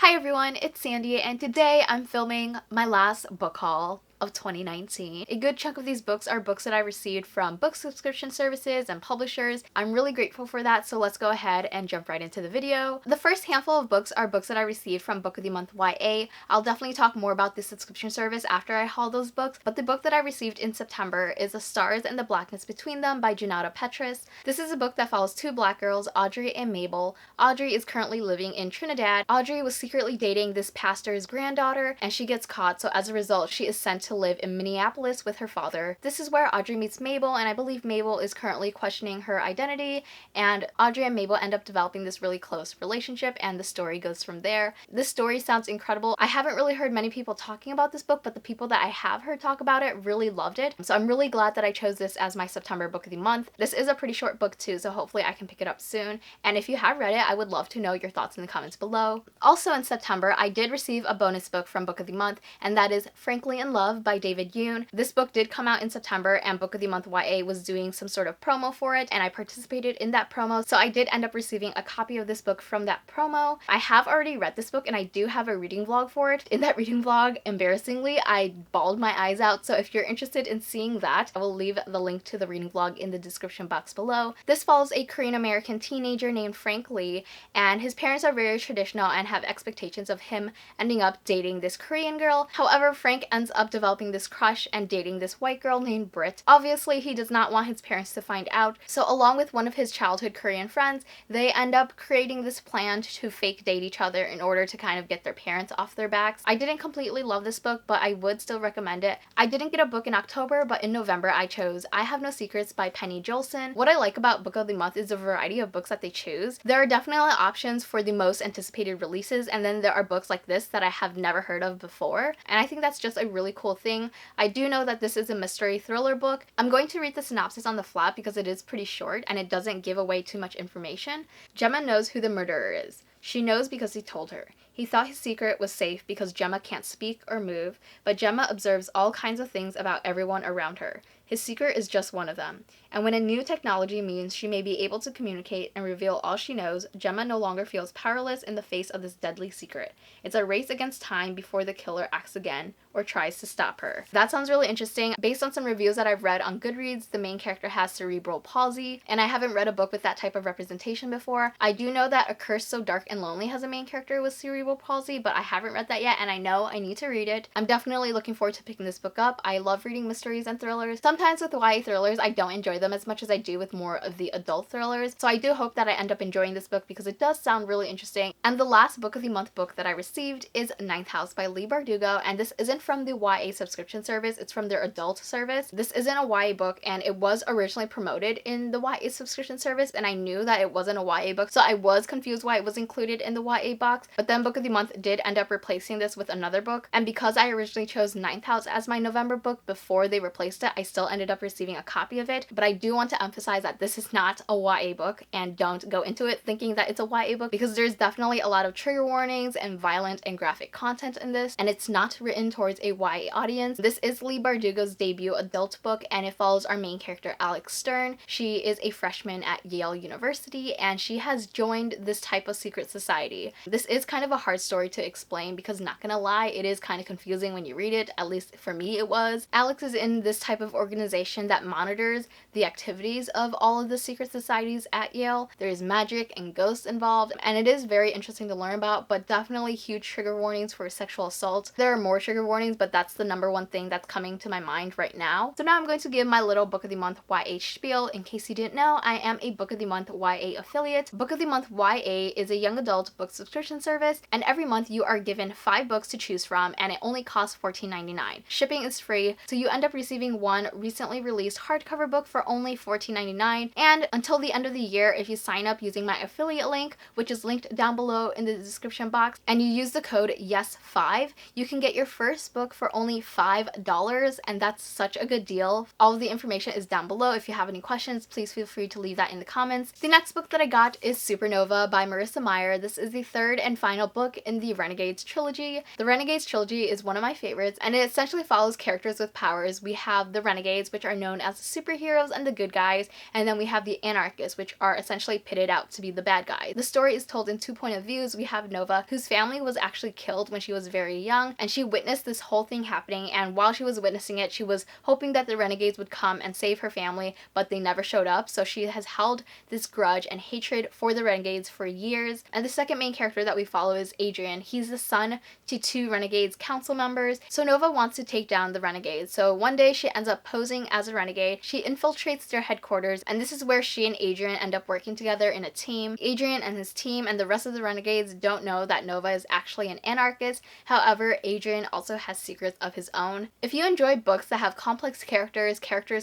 Hi everyone, it's Sandy, and today I'm filming my last book haul of 2019. A good chunk of these books are books that I received from book subscription services and publishers. I'm really grateful for that, so let's go ahead and jump right into the video. The first handful of books are books that I received from Book of the Month YA. I'll definitely talk more about this subscription service after I haul those books, but the book that I received in September is The Stars and the Blackness Between Them by Junauda Petrus. This is a book that follows two black girls, Audrey and Mabel. Audrey is currently living in Trinidad. Audrey was secretly dating this pastor's granddaughter, and she gets caught, so as a result she is sent to live in Minneapolis with her father. This is where Audrey meets Mabel, and I believe Mabel is currently questioning her identity, and Audrey and Mabel end up developing this really close relationship, and the story goes from there. This story sounds incredible. I haven't really heard many people talking about this book, but the people that I have heard talk about it really loved it, so I'm really glad that I chose this as my September book of the month. This is a pretty short book too, so hopefully I can pick it up soon, and if you have read it, I would love to know your thoughts in the comments below. Also in September, I did receive a bonus book from Book of the Month, and that is Frankly in Love by David Yoon. This book did come out in September, and Book of the Month YA was doing some sort of promo for it, and I participated in that promo, so I did end up receiving a copy of this book from that promo. I have already read this book, and I do have a reading vlog for it. In that reading vlog, embarrassingly, I bawled my eyes out, so if you're interested in seeing that, I will leave the link to the reading vlog in the description box below. This follows a Korean-American teenager named Frank Leigh, and his parents are very traditional and have expectations of him ending up dating this Korean girl. However, Frank ends up developing this crush and dating this white girl named Britt. Obviously, he does not want his parents to find out, so along with one of his childhood Korean friends, they end up creating this plan to fake date each other in order to kind of get their parents off their backs. I didn't completely love this book, but I would still recommend it. I didn't get a book in October, but in November I chose I Have No Secrets by Joelson. What I like about Book of the Month is the variety of books that they choose. There are definitely options for the most anticipated releases, and then there are books like this that I have never heard of before, and I think that's just a really cool thing. I do know that this is a mystery thriller book. I'm going to read the synopsis on the flat because it is pretty short and it doesn't give away too much information. Gemma knows who the murderer is. She knows because he told her. He thought his secret was safe because Gemma can't speak or move, but Gemma observes all kinds of things about everyone around her. His secret is just one of them. And when a new technology means she may be able to communicate and reveal all she knows, Gemma no longer feels powerless in the face of this deadly secret. It's a race against time before the killer acts again or tries to stop her. That sounds really interesting. Based on some reviews that I've read on Goodreads, the main character has cerebral palsy, and I haven't read a book with that type of representation before. I do know that A Curse So Dark and Lonely has a main character with cerebral palsy, but I haven't read that yet, and I know I need to read it. I'm definitely looking forward to picking this book up. I love reading mysteries and thrillers. Sometimes with YA thrillers, I don't enjoy them as much as I do with more of the adult thrillers, so I do hope that I end up enjoying this book because it does sound really interesting. And the last Book of the Month book that I received is Ninth House by Leigh Bardugo, and this isn't from the YA subscription service, it's from their adult service. This isn't a YA book, and it was originally promoted in the YA subscription service, and I knew that it wasn't a YA book, so I was confused why it was included in the YA box, but then Book of the Month did end up replacing this with another book, and because I originally chose Ninth House as my November book before they replaced it, I still ended up receiving a copy of it. But I do want to emphasize that this is not a YA book, and don't go into it thinking that it's a YA book because there's definitely a lot of trigger warnings and violent and graphic content in this, and it's not written towards a YA audience. This is Leigh Bardugo's debut adult book, and it follows our main character Alex Stern. She is a freshman at Yale University, and she has joined this type of secret society. This is kind of a hard story to explain because, not gonna lie, it is kind of confusing when you read it, at least for me it was. Alex is in this type of organization that monitors the activities of all of the secret societies at Yale. There's magic and ghosts involved, and it is very interesting to learn about, but definitely huge trigger warnings for sexual assault. There are more trigger warnings, but that's the number one thing that's coming to my mind right now. So now I'm going to give my little Book of the Month YA spiel. In case you didn't know, I am a Book of the Month YA affiliate. Book of the Month YA is a young adult book subscription service, and every month you are given 5 books to choose from, and it only costs $14.99. Shipping is free, so you end up receiving one recently released hardcover book for only $14.99, and until the end of the year, if you sign up using my affiliate link, which is linked down below in the description box, and you use the code YES5, you can get your first book for only $5, and that's such a good deal. All of the information is down below. If you have any questions, please feel free to leave that in the comments. The next book that I got is Supernova by Marissa Meyer. This is the third and final book in the Renegades trilogy. The Renegades trilogy is one of my favorites, and it essentially follows characters with powers. We have the Renegades renegades, which are known as the superheroes and the good guys, and then we have the anarchists, which are essentially pitted out to be the bad guys. The story is told in two point of views. We have Nova, whose family was actually killed when she was very young, and she witnessed this whole thing happening, and while she was witnessing it, she was hoping that the renegades would come and save her family, but they never showed up, so she has held this grudge and hatred for the renegades for years. And the second main character that we follow is Adrian. He's the son to two renegades council members, so Nova wants to take down the renegades. So one day she ends up posing as a renegade. She infiltrates their headquarters, and this is where she and Adrian end up working together in a team. Adrian and his team and the rest of the renegades don't know that Nova is actually an anarchist. However, Adrian also has secrets of his own. If you enjoy books that have complex characters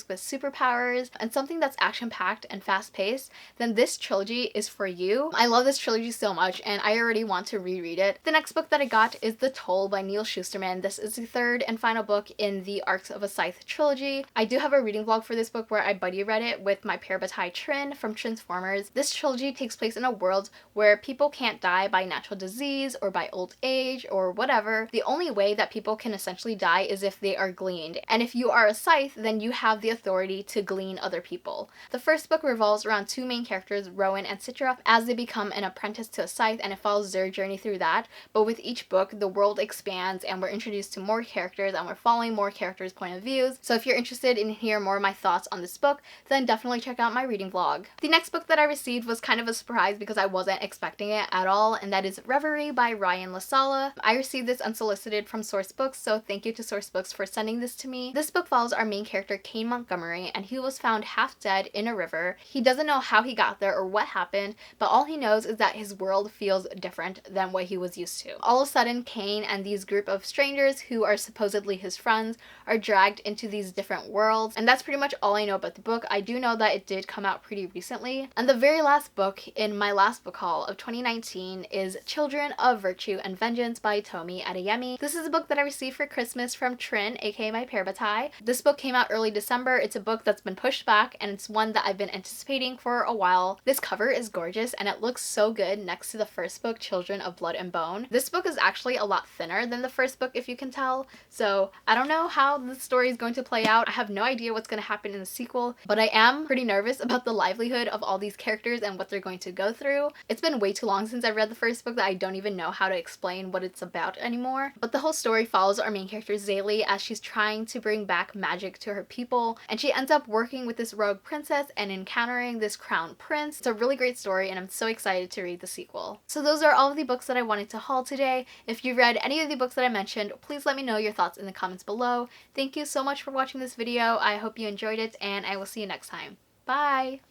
with superpowers, and something that's action-packed and fast-paced, then this trilogy is for you. I love this trilogy so much, and I already want to reread it. The next book that I got is The Toll by Neal Shusterman. This is the third and final book in the Arcs of a Scythe trilogy. I do have a reading vlog for this book where I buddy read it with my parabatai Trin from Transformers. This trilogy takes place in a world where people can't die by natural disease or by old age or whatever. The only way that people can essentially die is if they are gleaned, and if you are a scythe, then you have the authority to glean other people. The first book revolves around two main characters, Rowan and Citra, as they become an apprentice to a scythe, and it follows their journey through that. But with each book, the world expands and we're introduced to more characters and we're following more characters' point of views. So if you're interested in hearing more of my thoughts on this book, then definitely check out my reading vlog. The next book that I received was kind of a surprise because I wasn't expecting it at all, and that is Reverie by Ryan Sala. I received this unsolicited from Source Books, so thank you to Source Books for sending this to me. This book follows our main character Kane Montgomery, and he was found half dead in a river. He doesn't know how he got there or what happened, but all he knows is that his world feels different than what he was used to. All of a sudden, Kane and these group of strangers who are supposedly his friends are dragged into these different worlds, and that's pretty much all I know about the book. I do know that it did come out pretty recently. And the very last book in my last book haul of 2019 is Children of Virtue and Vengeance by Tomi Adeyemi. This is a book that I received for Christmas from Trin, aka my parabatai. This book came out early December. It's a book that's been pushed back, and it's one that I've been anticipating for a while. This cover is gorgeous and it looks so good next to the first book, Children of Blood and Bone. This book is actually a lot thinner than the first book, if you can tell, so I don't know how the story is going to play out. I have no idea what's going to happen in the sequel, but I am pretty nervous about the livelihood of all these characters and what they're going to go through. It's been way too long since I read the first book that I don't even know how to explain what it's about anymore. But the whole story follows our main character Leigh as she's trying to bring back magic to her people, and she ends up working with this rogue princess and encountering this crown prince. It's a really great story, and I'm so excited to read the sequel. So those are all of the books that I wanted to haul today. If you read any of the books that I mentioned, please let me know your thoughts in the comments below. Thank you so much for watching this video. I hope you enjoyed it, and I will see you next time. Bye!